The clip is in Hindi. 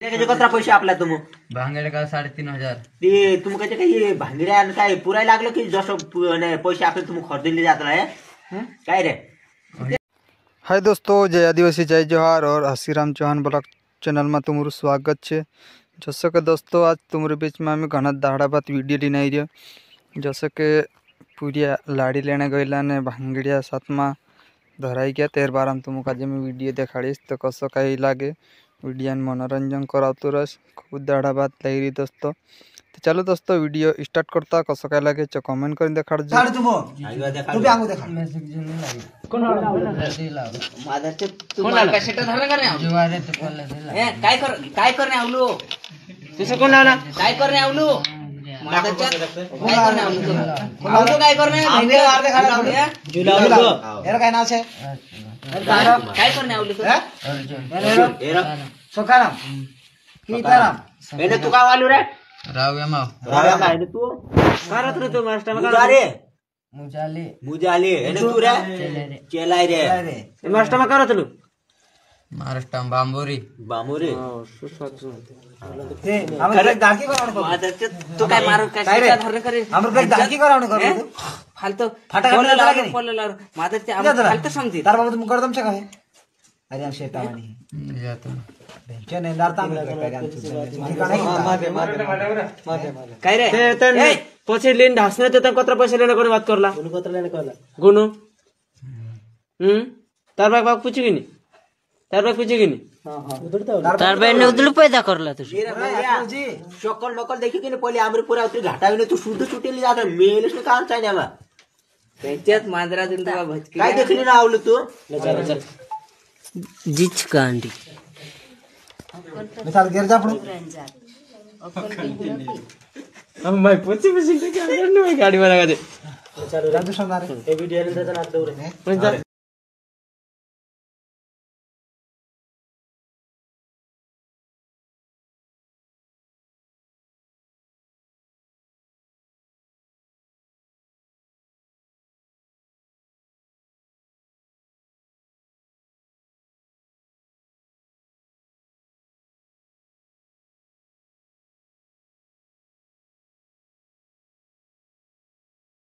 त्याचे कचरा पैसे आपला तुम भांगेडे का 3,500 ते तुम कसे काही भांगड्या काय पुराय लागलं की जसं पैसे आपले तुम खरीदले जात आहे काय रे। हाय दोस्तों, जय आदिवासी जय जोहार और हसीराम चौहान ब्लॉग चैनल में तुम्हारू स्वागत है। जैसे कि दोस्तों आज तुम्हारे बीच में आम घना दाड़ा बात वीडियो लेने आई रही। जैसे कि पूरी लाड़ी लेने गईला ने भांगड़िया साथ में धराई गया 13 बार हम तुमको आज मैं वीडियो देखाड़ीस तो कसो कहीं लागे वीडियो मनोरंजन करावतो रस खूब दाड़ा बात लगी रही दोस्तों। तो चलो दोस्तों वीडियो स्टार्ट करता कसो कहीं लागे चो कमेंट कर देखा काय करणे आवलू तुझं कोण लावला काय करणे आवलू मादरच्या काय करणे आवलू काय करणे भांगे अर्धे खाला आवलू यार काय नाव छे काय करणे आवलू तू सोकाराम सीताराम एने तू का वालू रे राव यामाव राव तू करत रे तू मास्टर में रे मुजाले मुजाले एने तू रे चेलाय रे मास्टर में करत लू महाराष्ट्र बांबोरी बामुरे ते आम्ही दाखी करावण मादरच्या तू काय मारू काय धरण करे आम्ही दाखी करावण करू फालतू फाटा बोलला काढला लागे बोलला मादरच्या आम्ही फालतू समजी तार बाबा तुम करदम छे काय अरे हम शेतावानी जातो बेंचे नेंदार ता काय रे ते तन पैसे लेन ढासने ते तन कतरा पैसे लेने कोनी बात करला गुनु कतरा लेने कहला गुनु तार बाग पूछी गिनी तार बाग पूछी गिनी तार बहन ने उदल पैदा करला तू जी शकल मकल देखी की पहिले आमरे पुरा उतरी घाटाविने तू शुद्ध सुटेली जात मेलेस ने काम चाहिए आमा त्याच्यात मांजरा दिन तुला भटकी काय देखली ना आवलं तू जिच कांडी मिसाल गिर जा पडू हम भाई पूछी पूछी के क्या करने में गाड़ी वाला का दे चलो राजू संदारे ए वीडियो ने देता ना दौरे